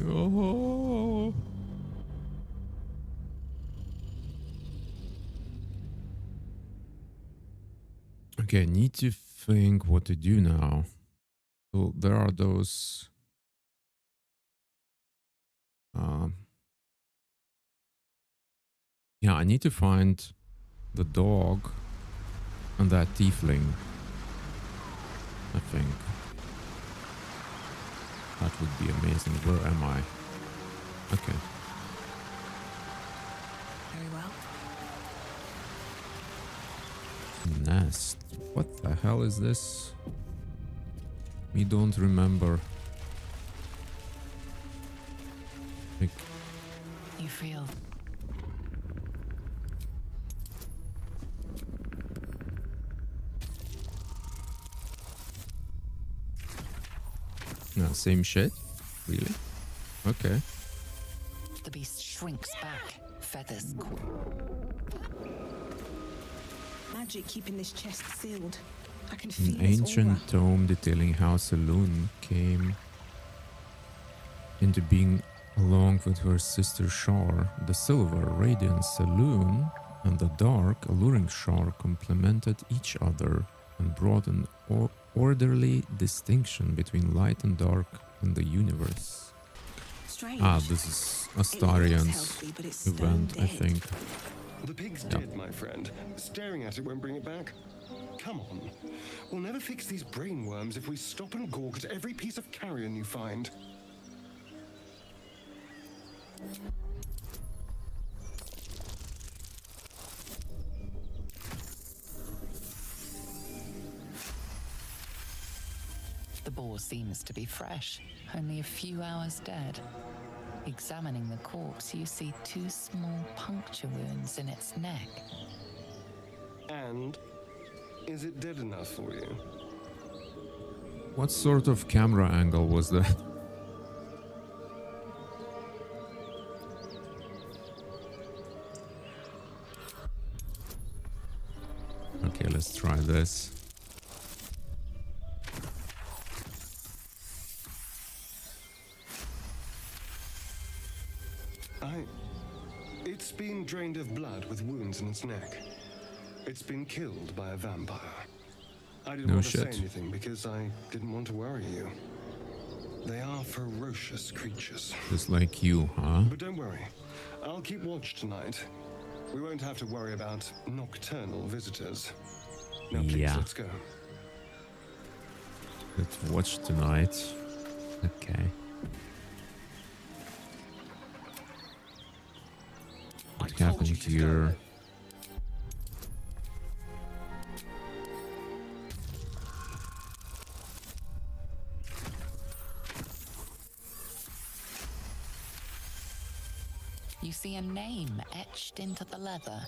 Oh. Okay, I need to think what to do now. So there are those yeah, I need to find the dog and that tiefling. I think that would be amazing. Where am I? Okay. Very well. Nest. What the hell is this? We don't remember. Like, You feel no, same shit? Really? Okay. the beast shrinks back, feathers Magic keeping this chest sealed. I can An feel its ancient aura. tome detailing how Saloon came into being along with her sister Shar. The silver, radiant Saloon and the dark, alluring Shar complemented each other and brought an orderly distinction between light and dark in the universe. Strange. Ah, this is It looks Astarian's healthy, but it's stone event, I dead. think. The pig's dead, my friend. Staring at it won't bring it back. Come on. We'll never fix these brainworms if we stop and gawk at every piece of carrion you find. The boar seems to be fresh, only a few hours dead. Examining the corpse, you see 2 small puncture wounds in its neck. And is it dead enough for you? What sort of camera angle was that? Okay, let's try this. It's been drained of blood with wounds in its neck. It's been killed by a vampire. I didn't No want to shit. say anything because I didn't want to worry you. They are ferocious creatures. Just like you, huh? But don't worry. I'll keep watch tonight. We won't have to worry about nocturnal visitors. Now please, Yeah. let's go. Let's watch tonight. Okay. What happened here? You see a name etched into the leather.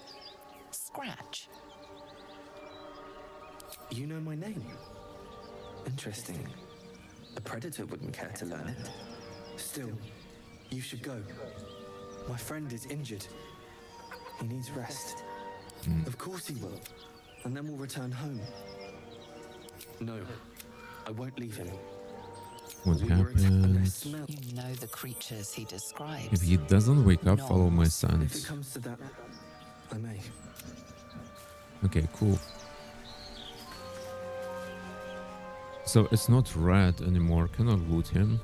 Scratch. You know my name? Interesting. A predator wouldn't care to learn it. Still, you should go. My friend is injured. He needs rest. Of course he will. And then we'll return home. No, I won't leave him. What We were and I happened? smell. You know the creatures he describes. If he doesn't wake up, follow my If it sense. comes to that, I may. Okay, cool. So it's not red anymore. Can I loot him?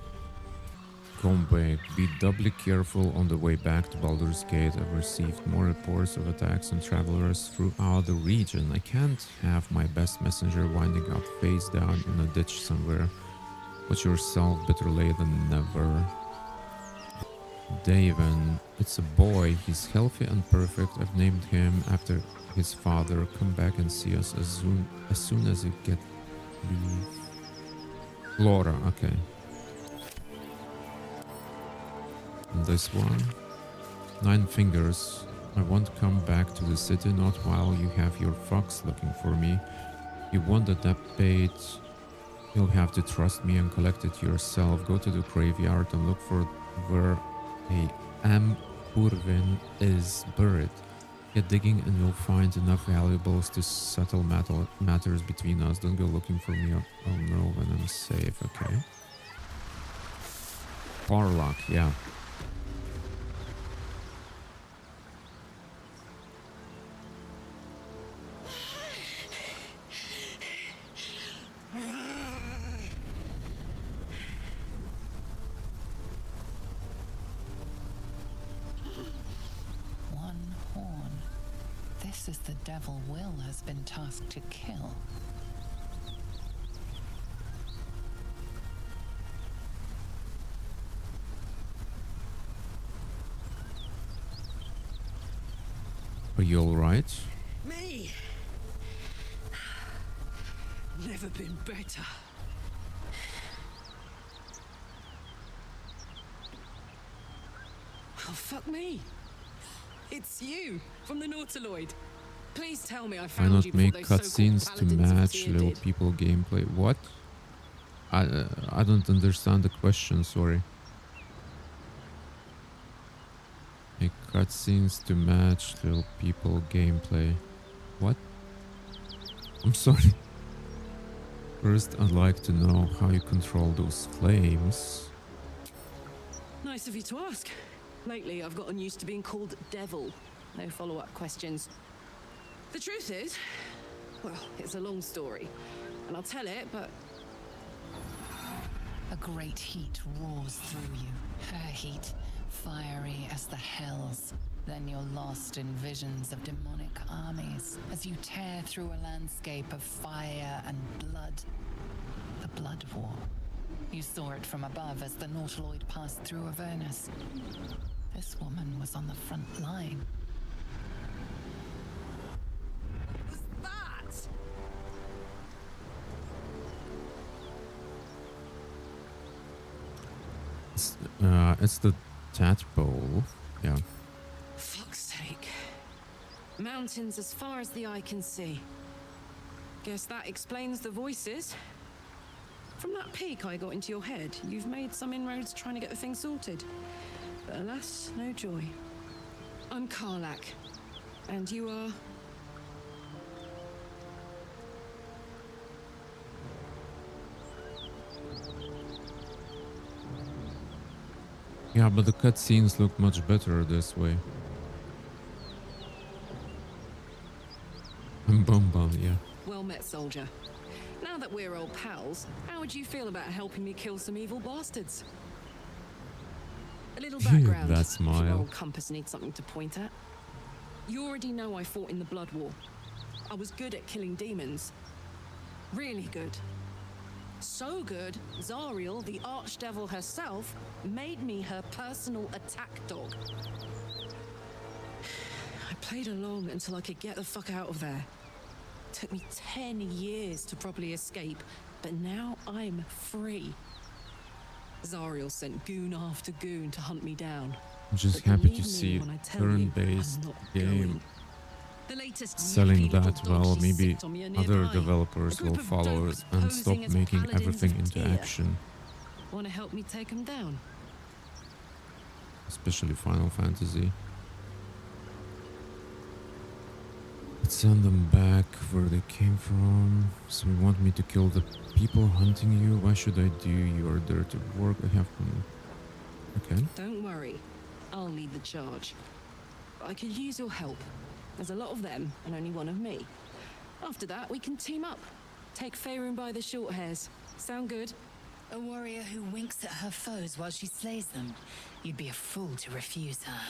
Come back. Be doubly careful on the way back to Baldur's Gate. I've received more reports of attacks on travelers throughout the region. I can't have my best messenger winding up face down in a ditch somewhere. Put yourself better late than never. Daven, it's a boy. He's healthy and perfect. I've named him after his father. Come back and see us as soon as you get leave. Laura, okay. And this one. 9 fingers. I won't come back to the city, not while you have your fox looking for me. You want the depth bait. You'll have to trust me and collect it yourself. Go to the graveyard and look for where a Ampurvin is buried. Get digging and you'll find enough valuables to settle matters between us. Don't go looking for me. I'll know when I'm safe, okay? Farlock, yeah. One horn. This is the devil Will has been tasked to kill. Are you alright? Me! Never been better. Oh, fuck me. It's you, from the Nautiloid. Please tell me I Why found not you before make those so-called cutscenes to paladins of match Tyr little did. people gameplay? What? I don't understand the question, sorry. Make cutscenes to match little people gameplay. What? I'm sorry. First, I'd like to know how you control those flames. Nice of you to ask. Lately, I've gotten used to being called Devil. No follow-up questions. The truth is, well, it's a long story. And I'll tell it, but A great heat roars through you. Her heat, fiery as the hells. Then you're lost in visions of demonic armies as you tear through a landscape of fire and blood. The Blood War. You saw it from above as the Nautiloid passed through Avernus. This woman was on the front line. what's that? It's the tadpole. Yeah. Fuck's sake. Mountains as far as the eye can see. Guess that explains the voices. From that peak I got into your head, you've made some inroads trying to get the thing sorted. But alas, no joy. I'm Karlak. And you are... Yeah, but the cutscenes look much better this way. Bum, yeah. Well met, soldier. Now that we're old pals, how would you feel about helping me kill some evil bastards? A little background. That if smile. your old compass needs something to point at. You already know I fought in the Blood War. I was good at killing demons. Really good. So good, Zariel, the archdevil herself, made me her personal attack dog. I played along until I could get the fuck out of there. Took me 10 years to properly escape, but now I'm free. Zariel sent goon after goon to hunt me down. I'm just But happy believe to me see when I tell you, turn-based I'm not game going. The latest selling yippy little that well. dog she Maybe sicked on me are other nearby. developers A group will of follow dopes and stop posing as making paladins everything of into Tyr. action. Want to help me take them down? Especially Final Fantasy. Let's send them back where they came from. So you want me to kill the people hunting you? Why should I do your dirty work? I have them. Okay. Don't worry. I'll lead the charge. But I could use your help. There's a lot of them and only one of me. After that, we can team up. Take Faerun by the short hairs. Sound good? A warrior who winks at her foes while she slays them. You'd be a fool to refuse her.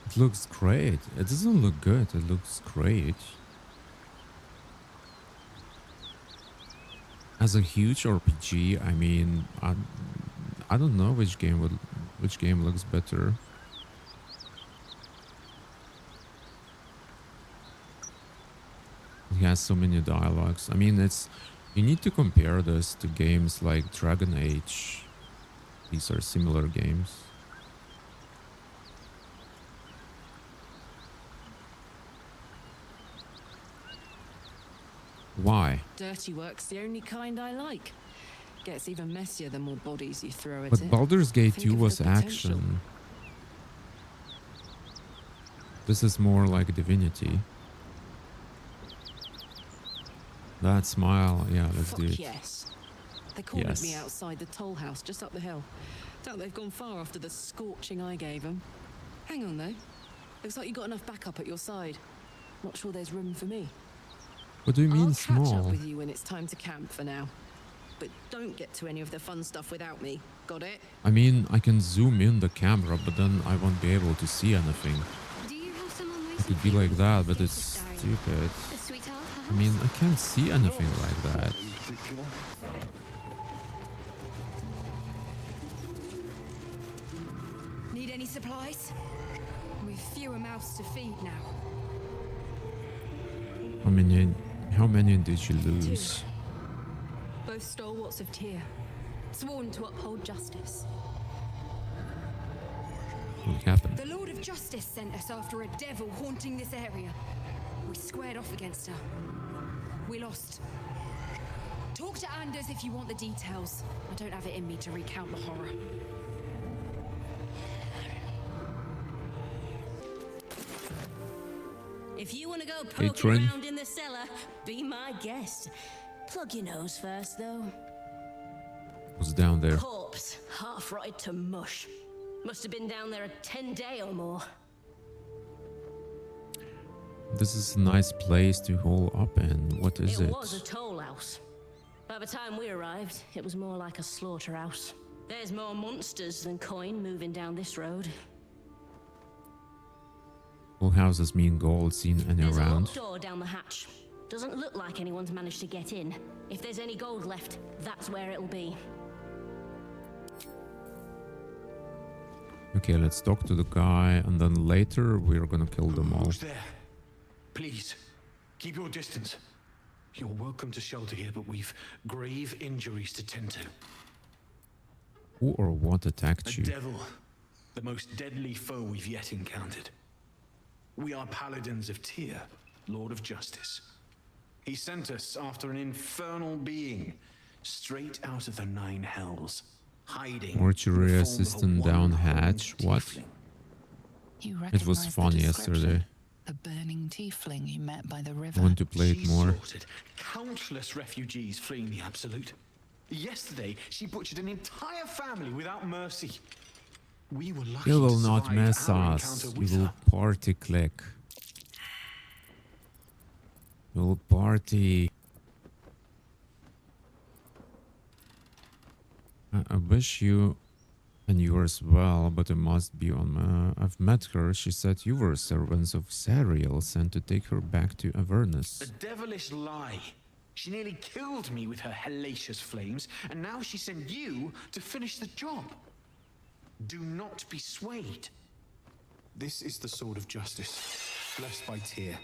It looks great. It doesn't look good. It looks great. As a huge RPG, I mean, I don't know which game looks better. It has so many dialogues. I mean, you need to compare this to games like Dragon Age. These are similar games. Why? Dirty work's the only kind I like. Gets even messier the more bodies you throw at But it. Baldur's Gate Think 2 of was the potential. action. This is more like Divinity. That smile, yeah, let's do Fuck it. yes. They cornered me Yes. outside the toll house just up the hill. Doubt they've gone far after the scorching I gave them. Hang on, though. Looks like you got enough backup at your side. Not sure there's room for me. What do you mean I'll catch up small? with you when it's time to camp for now. But don't get to any of the fun stuff without me. Got it? I mean, I can zoom in the camera, but then I won't be able to see anything. Do you have someone It could be like that, but it's stupid. A sweetheart, I mean, I can't see anything like that. In particular. Need any supplies? We've fewer mouths to feed now. How many did you lose? Both stalwarts of Tyr, sworn to uphold justice. What happened? The Lord of Justice sent us after a devil haunting this area. We squared off against her. We lost. Talk to Anders if you want the details. I don't have it in me to recount the horror. If you want to go Hey, poking Trin. around in the cellar, be my guest. Plug your nose first, though. What's down there? Corpse, half rotted to mush. Must have been down there a 10-day or more. This is a nice place to hole up in. What is it? It was a toll house. By the time we arrived, it was more like a slaughterhouse. There's more monsters than coin moving down this road. All houses mean gold seen any There's a around. locked door down the hatch. Doesn't look like anyone's managed to get in. If there's any gold left, that's where it'll be. Okay, let's talk to the guy, and then later we're gonna kill them all. Who's there? Please, keep your distance. You're welcome to shelter here, but we've grave injuries to tend to. Who or what A attacked you? devil, the most deadly foe we've yet encountered. We are paladins of Tyr, Lord of Justice. He sent us after an infernal being, straight out of the Nine Hells, hiding. Mortuary in the form of a assistant down hatch. one-horned What? tiefling. You It was recognize the fun description? yesterday. The burning tiefling you met by the I river. want to play it She more. slaughtered countless refugees fleeing the Absolute. Yesterday, she butchered an entire family without mercy. We were lucky You will to not survive mess our us. encounter You with will her. party click. You will party. I wish you and yours well, but it must be on. I've met her. She said you were servants of Zariel sent to take her back to Avernus. A devilish lie. She nearly killed me with her hellacious flames, and now she sent you to finish the job. Do not be swayed. This is the sword of justice, blessed by Tyr.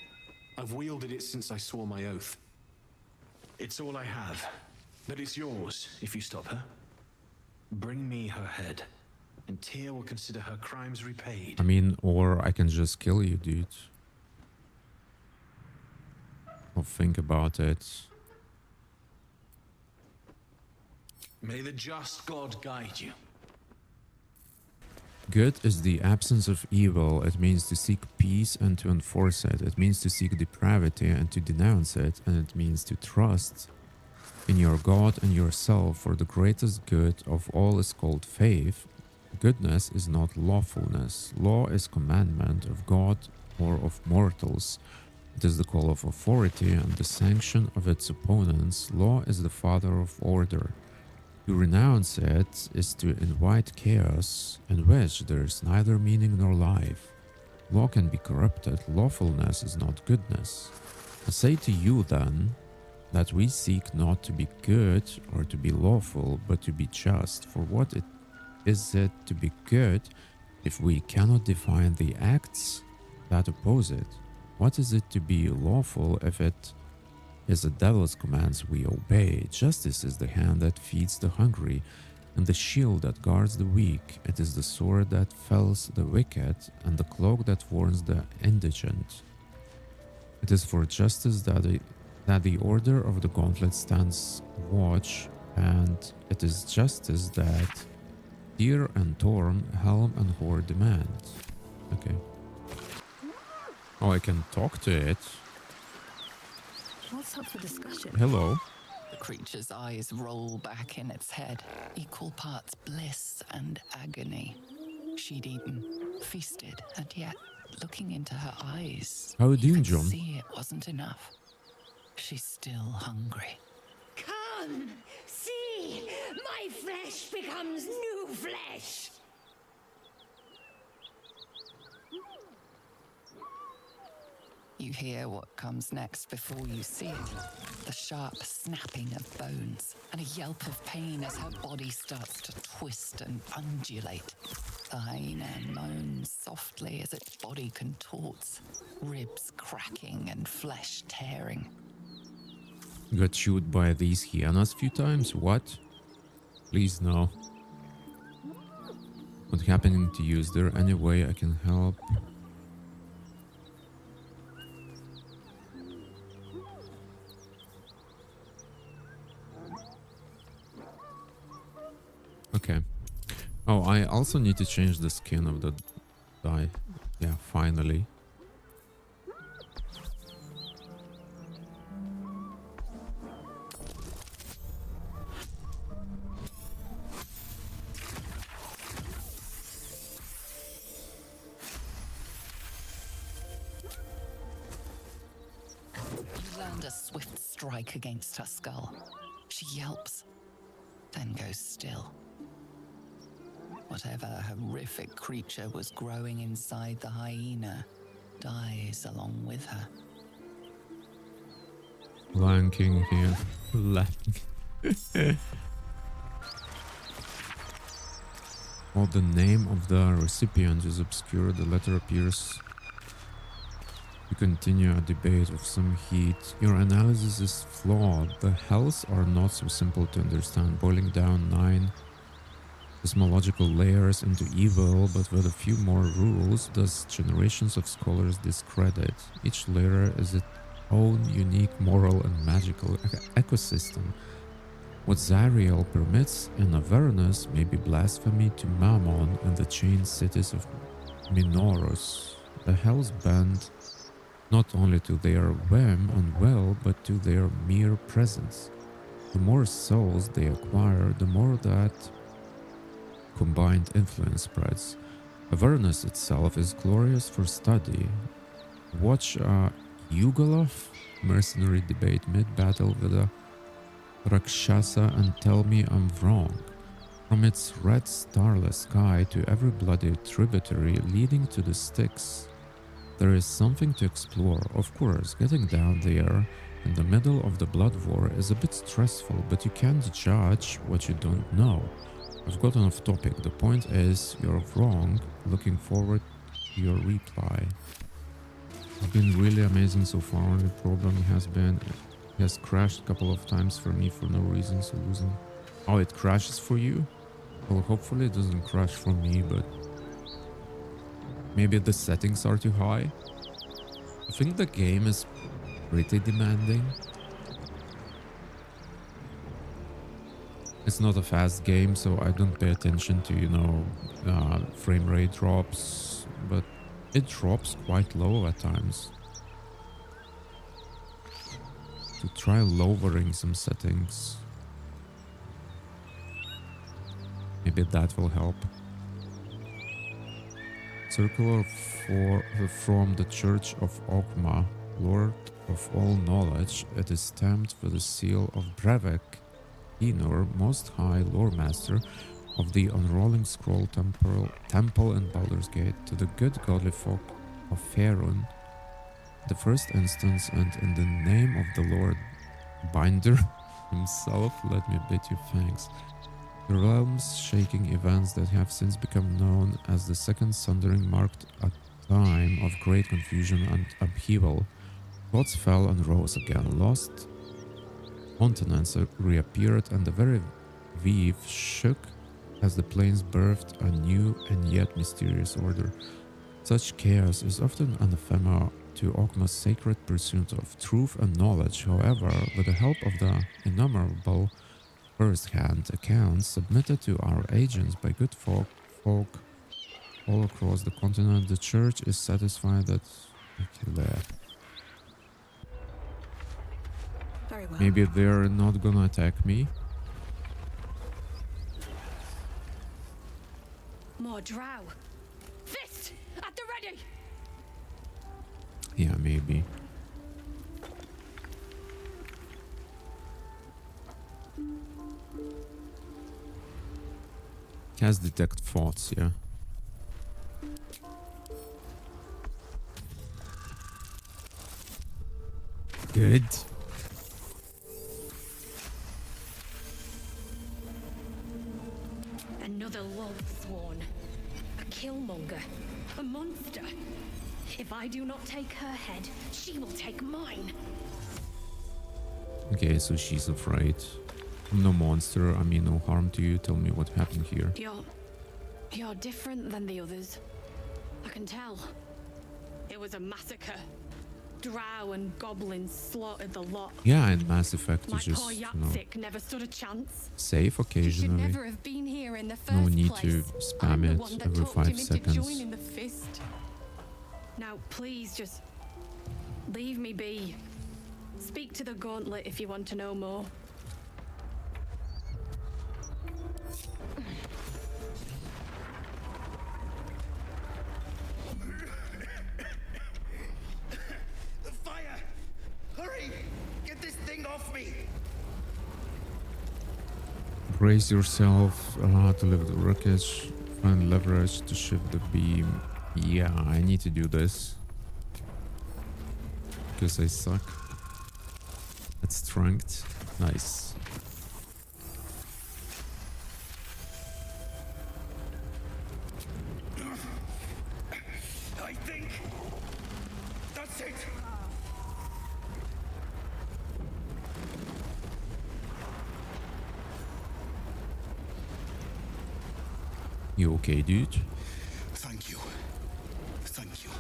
I've wielded it since I swore my oath. It's all I have, but it's yours if you stop her. Bring me her head, and Tyr will consider her crimes repaid. I mean, or I can just kill you, dude. I'll think about it. May the just God guide you. Good is the absence of evil. It means to seek peace and to enforce it. It means to seek depravity and to denounce it. And it means to trust in your God and yourself, for the greatest good of all is called faith. Goodness is not lawfulness. Law is commandment of God or of mortals. It is the call of authority and the sanction of its opponents. Law is the father of order. To renounce it is to invite chaos, in which there is neither meaning nor life. Law can be corrupted. Lawfulness is not goodness. I say to you then, that we seek not to be good or to be lawful, but to be just. For what is it to be good if we cannot define the acts that oppose it? What is it to be lawful if it is the devil's commands we obey? Justice is the hand that feeds the hungry, and the shield that guards the weak. It is the sword that fells the wicked, and the cloak that warns the indigent. It is for justice that the order of the gauntlet stands watch, and it is justice that Tyr and Torm, Helm and Hor demand. Okay. Oh, I can talk to it. What's up for discussion? Hello. The creature's eyes roll back in its head, equal parts bliss and agony. She'd eaten, feasted, and yet, looking into her eyes, How are you doing, could John? see it wasn't enough. She's still hungry. Come, see, my flesh becomes new flesh. You hear what comes next before you see it. The sharp snapping of bones and a yelp of pain as her body starts to twist and undulate. The hyena moans softly as its body contorts, ribs cracking and flesh tearing. Got chewed by these hyenas a few times? What? Please no. What's happening to you? Is there any way I can help? Okay. Oh, I also need to change the skin of the die. Yeah, finally. You land a swift strike against her skull. She yelps, then goes still. Whatever horrific creature was growing inside the hyena dies along with her. Lanking here. Lanking. While the name of the recipient is obscure, the letter appears to continue a debate of some heat. Your analysis is flawed. The hells are not so simple to understand, boiling down 9 cosmological layers into evil, but with a few more rules, thus generations of scholars discredit. Each layer is its own unique moral and magical ecosystem. What Zariel permits in Avernus may be blasphemy to Mammon and the chained cities of Minorus. The hells bend not only to their whim and will, but to their mere presence. The more souls they acquire, the more that combined influence spreads. Avernus itself is glorious for study. Watch a Yugoloth mercenary debate mid-battle with a Rakshasa and tell me I'm wrong. From its red starless sky to every bloody tributary leading to the Styx, there is something to explore. Of course, getting down there in the middle of the blood war is a bit stressful, but you can't judge what you don't know. I've gotten off topic. The point is, you're wrong. Looking forward to your reply. It's been really amazing so far. The problem has been it has crashed a couple of times for me for no reason, so losing. Oh, it crashes for you? Well, hopefully it doesn't crash for me, but maybe the settings are too high. I think the game is pretty demanding. It's not a fast game, so I don't pay attention to, you know, frame rate drops, but it drops quite low at times. To try lowering some settings. Maybe that will help. Circular from the Church of Ogma, Lord of all knowledge, it is stamped with the seal of Brevek, Enor, Most High Lore Master of the Unrolling Scroll Temple in Baldur's Gate, to the good godly folk of Faerun, the first instance, and in the name of the Lord Binder himself, let me bid you thanks. The realms shaking events that have since become known as the Second Sundering marked a time of great confusion and upheaval. Gods fell and rose again, lost continents reappeared, and the very Vive shook as the plains birthed a new and yet mysterious order. Such chaos is often anathema to Ogma's sacred pursuit of truth and knowledge. However, with the help of the innumerable first-hand accounts submitted to our agents by good folk all across the continent, the Church is satisfied that... Okay, there. Very well. Maybe they're not gonna attack me. More drow. Fist at the ready. Yeah, maybe. Cast detect thoughts, yeah. Good. Another loathsworn. A killmonger. A monster. If I do not take her head, she will take mine. Okay, so she's afraid. I'm no monster, I mean no harm to you. Tell me what happened here. You're different than the others. I can tell. It was a massacre. Drow and goblins slaughtered the lot. Yeah, and Mass Effect My is just, poor you know, Yatsik never stood a chance. safe He should occasionally. never have been here in the first No need place. to spam I'm the it one that every talked 5 him into seconds. joining the fist. Now, please just leave me be. Speak to the gauntlet if you want to know more. The fire! Hurry! Get this thing off me! Brace yourself to lift the wreckage. Find leverage to shift the beam. Yeah, I need to do this. Because I suck at strength. Nice. I think that's it! You okay, dude? Thank you. Thank you.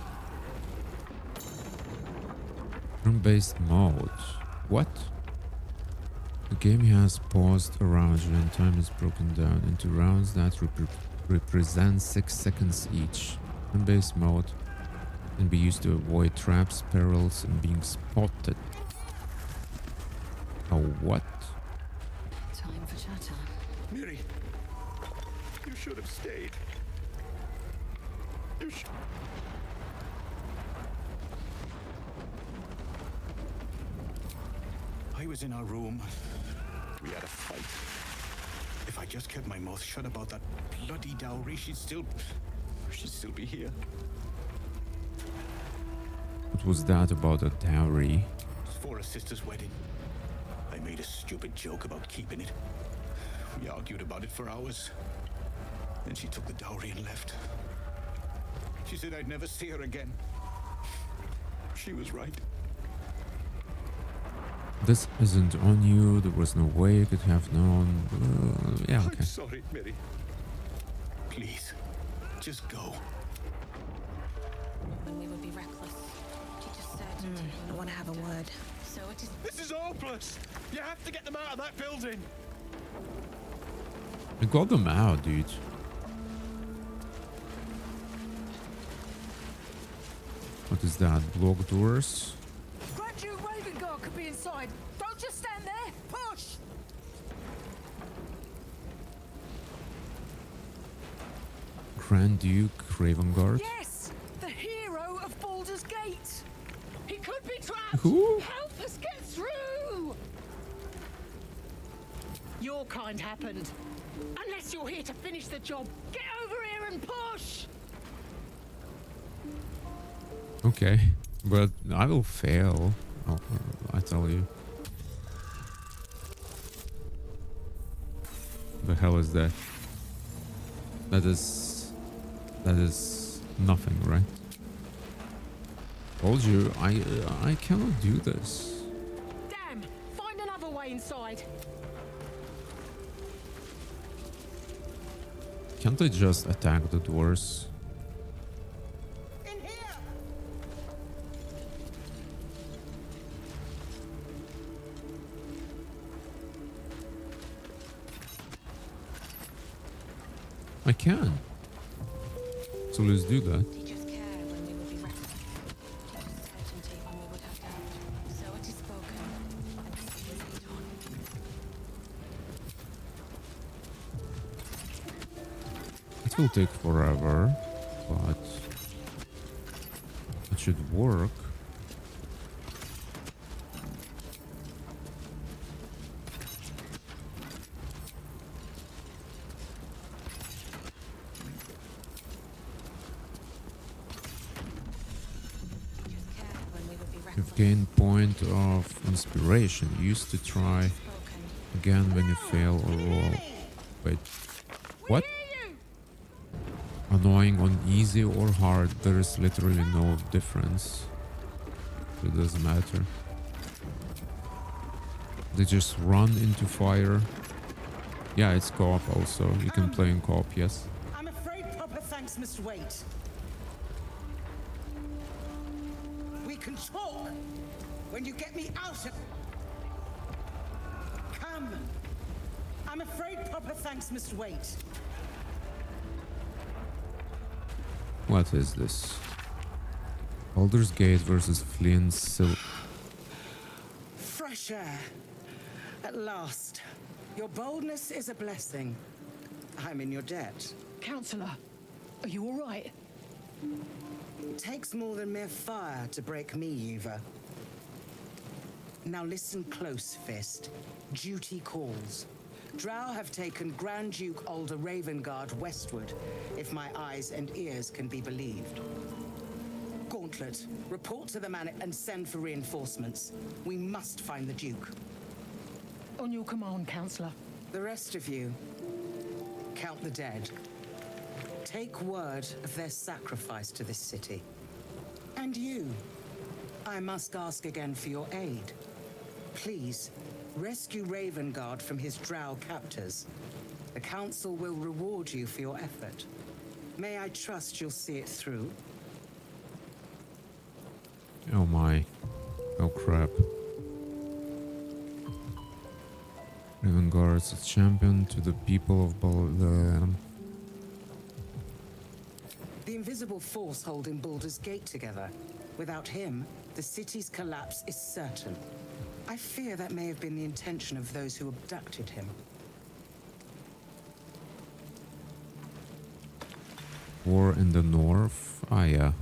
Turn-based mode. What? The game has paused around you and time is broken down into rounds that represent 6 seconds each. Turn-based mode can be used to avoid traps, perils, and being spotted. Oh, what? Time for chatter. Miri, you should have stayed. You should. I was in our room. We had a fight. If I just kept my mouth shut about that bloody dowry, she'd still be here. What was that about a dowry? It's for a sister's wedding. I made a stupid joke about keeping it. We argued about it for hours. Then she took the dowry and left. She said I'd never see her again. She was right. This isn't on you. There was no way you could have known. Yeah, okay. I'm sorry, Miri. Please, just go. When we would be reckless. She just said, I want to have a word. so it is. This is hopeless. You have to get them out of that building. I got them out, dude. What is that? Block doors? Grand Duke Raven Guard could be inside. Don't just stand there. Push! Grand Duke Ravengard? Yes! The hero of Baldur's Gate! He could be trapped! Who? Help us get through! Your kind happened. Unless you're here to finish the job, get over here and push! Okay, but I will fail. Oh, I tell you. The hell is that? That is nothing, right? Told you, I cannot do this. Damn! Find another way inside. Can't I just attack the doors? In here! I can. So let's do that. Did you just care when we would be reckless? Did you certainty when we would have doubt? So it is spoken. And It will take forever, but it should work. You've gained point of inspiration. Used to try again when you fail or roll. Wait, what? Annoying on easy or hard, there is literally no difference. It doesn't matter. They just run into fire. Yeah, it's co-op also. You can play in co-op, yes. I'm afraid proper thanks must wait. We can talk when you get me out of... Come. I'm afraid proper thanks must wait. What is this? Baldur's Gate versus Flint Silk. Fresh air. At last. Your boldness is a blessing. I'm in your debt. Counselor, are you all right? It takes more than mere fire to break me, Eva. Now listen close, Fist. Duty calls. Drow have taken Grand Duke Alder Ravengard westward, if my eyes and ears can be believed. Gauntlet, report to the man and send for reinforcements. We must find the Duke. On your command, Counselor. The rest of you, count the dead. Take word of their sacrifice to this city. And you, I must ask again for your aid. Please, rescue Ravengard from his Drow captors. The Council will reward you for your effort. May I trust you'll see it through? Oh my. Oh crap. Ravengard is a champion to the people of Baldurs. The invisible force holding Baldur's Gate together. Without him, the city's collapse is certain. I fear that may have been the intention of those who abducted him. War in the north. Ah, yeah.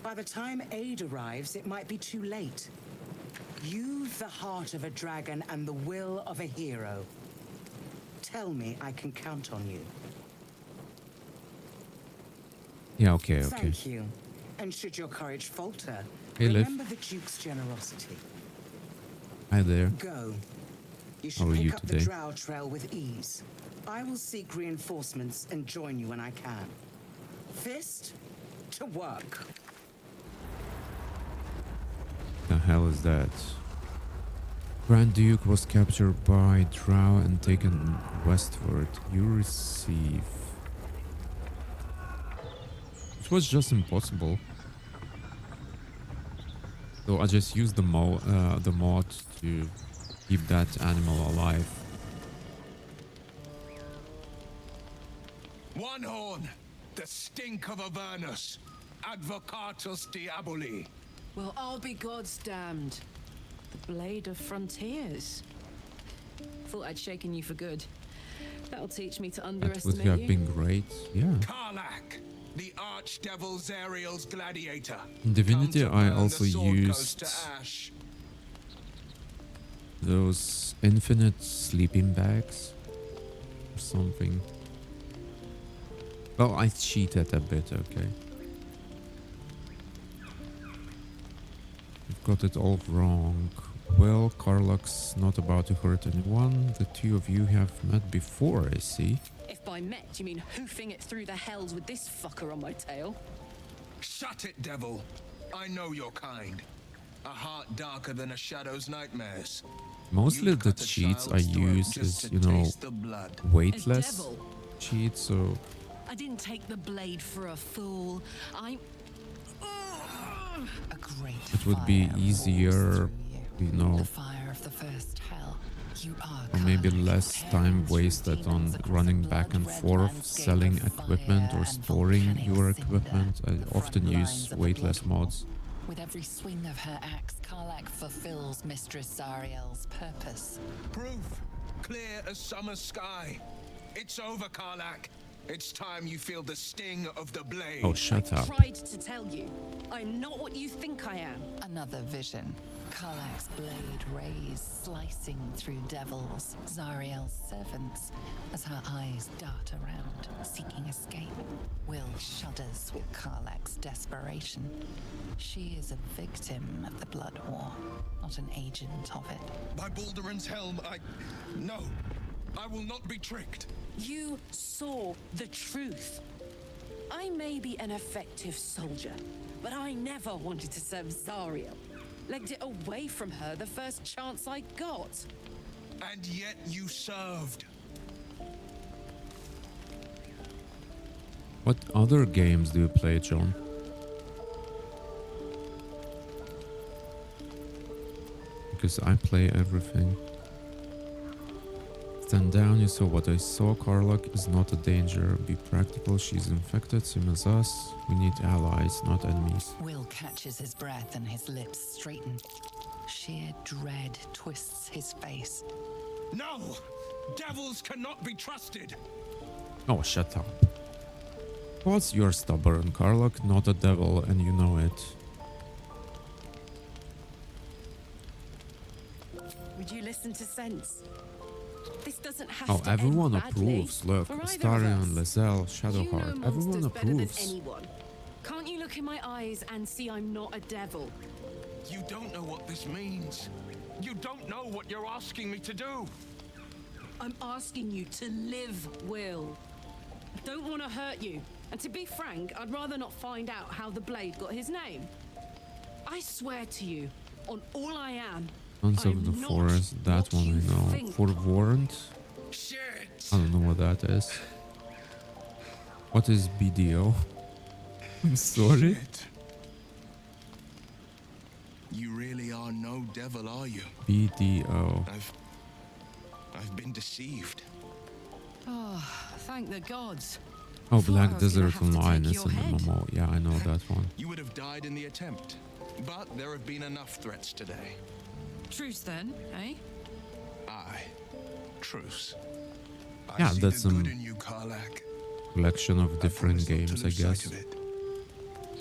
By the time aid arrives, it might be too late. You've the heart of a dragon and the will of a hero. Tell me I can count on you. Yeah, okay. Thank you. And should your courage falter, Hey, Liv. remember the Duke's generosity. Hi there. Go. You How should are pick you up today? the Drow trail with ease. I will seek reinforcements and join you when I can. Fist, to work. The hell is that? Grand Duke was captured by Drow and taken westward. You receive... It was just impossible. So I just used the mod to keep that animal alive. One horn, the stink of Avernus, Advocatus Diaboli. Well, I'll be God's damned. The Blade of Frontiers. Thought I'd shaken you for good. That'll teach me to That would underestimate have you. been great. Yeah. Karlak, the Archdevil Zariel's gladiator. In Divinity, Come to I burn also the Sword Coast used to ash. those infinite sleeping bags or something. Well, I cheated a bit, okay. You've got it all wrong. Well, Karlak's not about to hurt anyone. The two of you have met before, I see. If by met you mean hoofing it through the hells with this fucker on my tail. Shut it, devil. I know your kind. A heart darker than a shadow's nightmares. Mostly You'd the cut a cheats I child's throat use just is, to you know, taste the blood. weightless devil? cheats, so I didn't take the blade for a fool. A great it would be fire easier, roars through you know, The fire of the first hell. You are or maybe currently less tearing time through wasted on demons across a running back and blood-red forth, landscape selling of equipment fire or and storing volcanic your cinder. equipment. I The often front use lines of the weightless blood mods. With every swing of her axe, Karlak fulfills Mistress Zariel's purpose. Proof. Clear as summer sky. It's over, Karlak. It's time you feel the sting of the blade. Oh, shut up. Tried to tell you. I'm not what you think I am. Another vision. Karlak's blade rays slicing through devils, Zariel's servants, as her eyes dart around, seeking escape. Will shudders with Karlak's desperation. She is a victim of the Blood War, not an agent of it. By Balduran's helm, No. I will not be tricked. You saw the truth. I may be an effective soldier, but I never wanted to serve Zariel. Legged it away from her the first chance I got. And yet you served. What other games do you play, John? Because I play everything. Stand down, you saw what I saw. Karlak is not a danger. Be practical, she's infected, same as us. We need allies, not enemies. Will catches his breath and his lips straighten. Sheer dread twists his face. No! Devils cannot be trusted! Oh, shut up. What's you're stubborn, Karlak, not a devil, and you know it. Would you listen to sense? This doesn't have Oh, to everyone end badly approves. Look, for either of Astarion, us. Lizelle, You know Shadowheart. Everyone monsters better than approves. anyone. Can't you look in my eyes and see I'm not a devil? You don't know what this means. You don't know what you're asking me to do. I'm asking you to live, Will. I don't want to hurt you. And to be frank, I'd rather not find out how the blade got his name. I swear to you, on all I am, Sons of the Forest, that one I know. think. Forewarned? Shit. I don't know what that is. What is BDO? I'm sorry. Shit. You really are no devil, are you? BDO. I've been deceived. Oh, thank the gods. Oh, Thought I Black was gonna Desert have to Online take is your an head. MMO. Yeah, I know that one. You would have died in the attempt. But there have been enough threats today. Truce then, eh? Aye. Truce. Yeah, I see that's the good some in you, Karlak. collection of I different promise not to games, I lose sight guess. of it.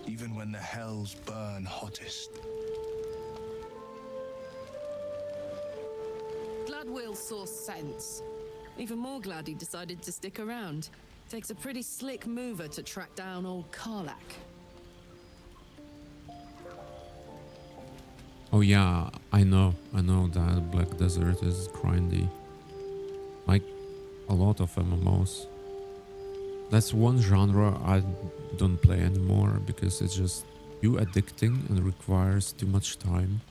Even when the hells burn hottest. Glad Will saw sense. Even more glad he decided to stick around. Takes a pretty slick mover to track down old Karlak. Oh yeah, I know that Black Desert is grindy. Like a lot of MMOs. That's one genre I don't play anymore because it's just too addicting and requires too much time.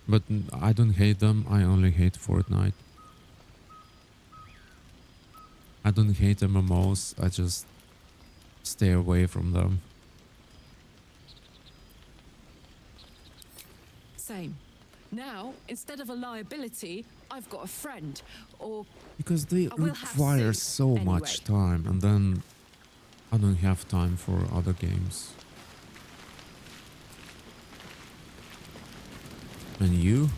But I don't hate them, I only hate Fortnite. I don't hate MMOs, I just stay away from them. Same. Now, instead of a liability, I've got a friend. Or Because they I will have require soon, so anyway. much time, and then I don't have time for other games. And you?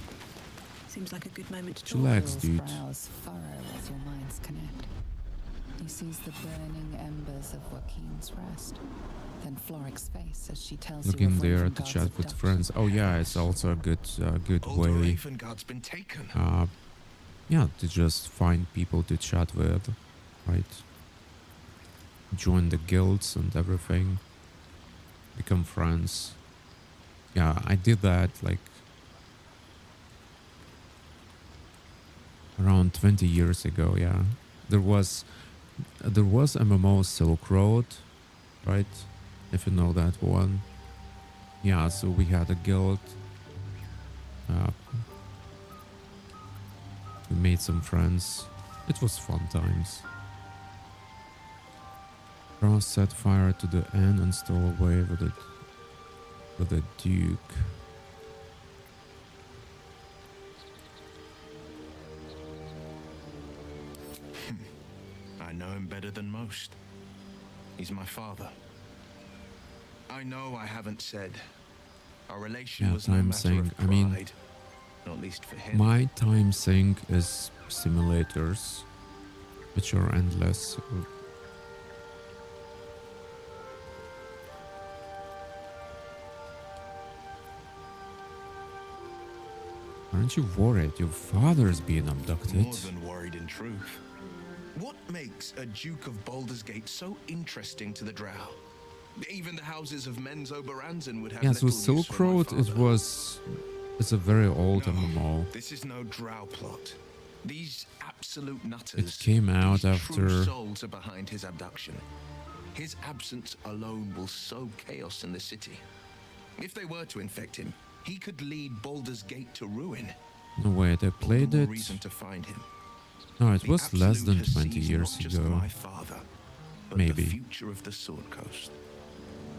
Seems like a good moment to Chillax, Will's dude. brows furrow as your minds connect. He sees the burning embers of Joaquin's rest. Then Floric's face as she tells you Looking of there Raven to Guard's chat with abduction. friends. Oh yeah, it's also a good Old way. Raven Guard's been taken. Yeah, to just find people to chat with, right? Join the guilds and everything. Become friends. Yeah, I did that like around 20 years ago. Yeah, there was MMO Silk Road, right? If you know that one. Yeah, so we had a guild. We made some friends. It was fun times. Ross set fire to the inn and stole away with the Duke. I know him better than most. He's my father. I know I haven't said. Our relation Yeah, was no time matter sync. of pride, I mean, not least for him. my time sync is simulators, which are endless. Aren't you worried your father's being abducted? More than worried, in truth. What makes a Duke of Baldur's Gate so interesting to the Drow? Even the houses of Menzo Baranzan would have Yeah, so little use Silk for my Road, father. it's a very old MMO. This is no Drow plot. These absolute nutters, It came out these after... true souls are behind his abduction. His absence alone will sow chaos in the city. If they were to infect him, he could lead Baldur's Gate to ruin. No, wait, I played it... Reason to find him. No, it The was less Absolute than has 20 seized years not just ago. my father, but Maybe. the future of the Sword Coast.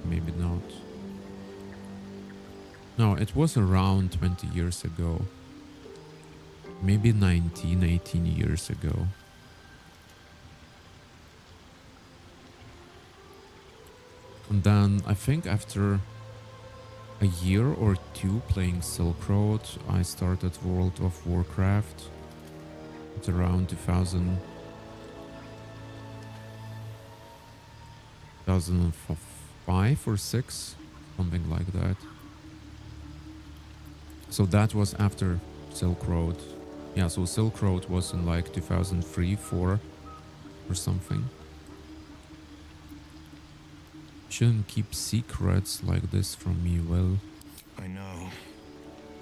Maybe not. No, it was around 20 years ago. Maybe 19, 18 years ago. And then I think after a year or two playing Silk Road, I started World of Warcraft. It's around 2005 or 6, something like that. So that was after Silk Road. Yeah, so Silk Road was in like 2003, 4 or something. Shouldn't keep secrets like this from me, Will. I know,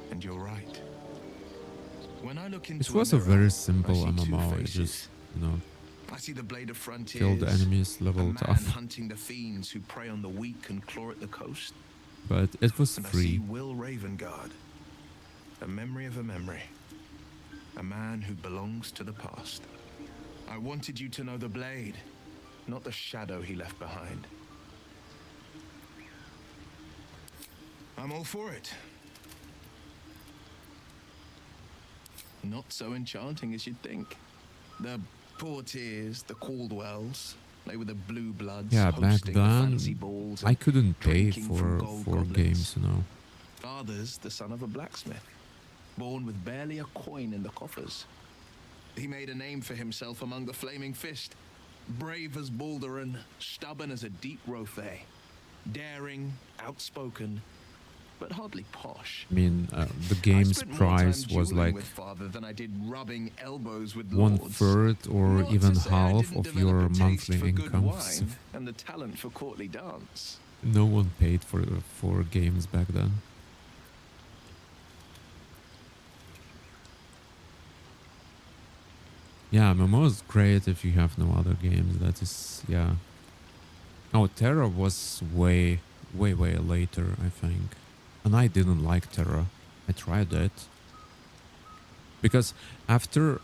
and you're right. When I look into It was a mirror, very I simple see two MMO. It faces. just, you know, I see the Blade of Frontiers, kill the enemies, a leveled man up. hunting the fiends who prey on the weak and claw at the coast. But it was And I see free. Will Ravengard, a memory of a memory, a man who belongs to the past. I wanted you to know the Blade, not the shadow he left behind. I'm all for it. Not so enchanting as you'd think. The Portiers, the Caldwells, they were the blue bloods. Yeah, back hosting the then fancy balls I and couldn't pay drinking from for gold games, goblets. you know. Father's the son of a blacksmith, born with barely a coin in the coffers. He made a name for himself among the Flaming Fist, brave as Balduran, stubborn as a deep Rothay, daring, outspoken, but hardly posh. I mean, the I game's spent more time price was dueling like with father than I did rubbing elbows with 1/3 or Not to even say I half didn't of develop your a taste monthly for good income. wine and the talent for courtly dance. No one paid for games back then. Yeah, MMO is great if you have no other games. That is, yeah. Oh, Terra was way later, I think. And I didn't like Terra. I tried it. Because after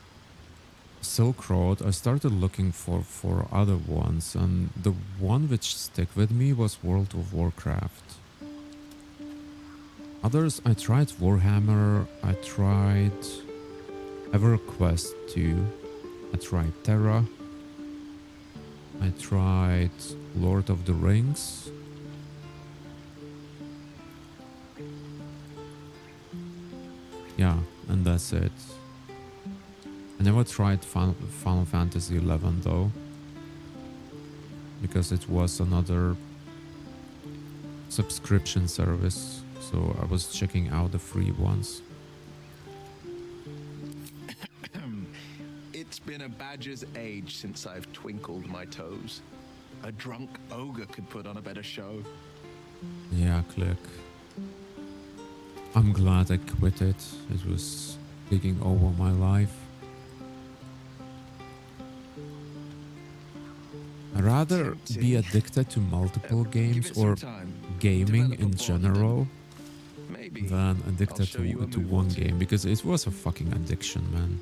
Silk Road, I started looking for other ones. And the one which stuck with me was World of Warcraft. Others, I tried Warhammer, I tried EverQuest 2, I tried Terra, I tried Lord of the Rings. Yeah, and that's it. I never tried Final Fantasy 11 though, because it was another subscription service, so I was checking out the free ones. It's been a badger's age since I've twinkled my toes. A drunk ogre could put on a better show. Yeah, click. I'm glad I quit it. It was taking over my life. I'd rather be addicted to multiple games or gaming in general than addicted to one game, because it was a fucking addiction, man.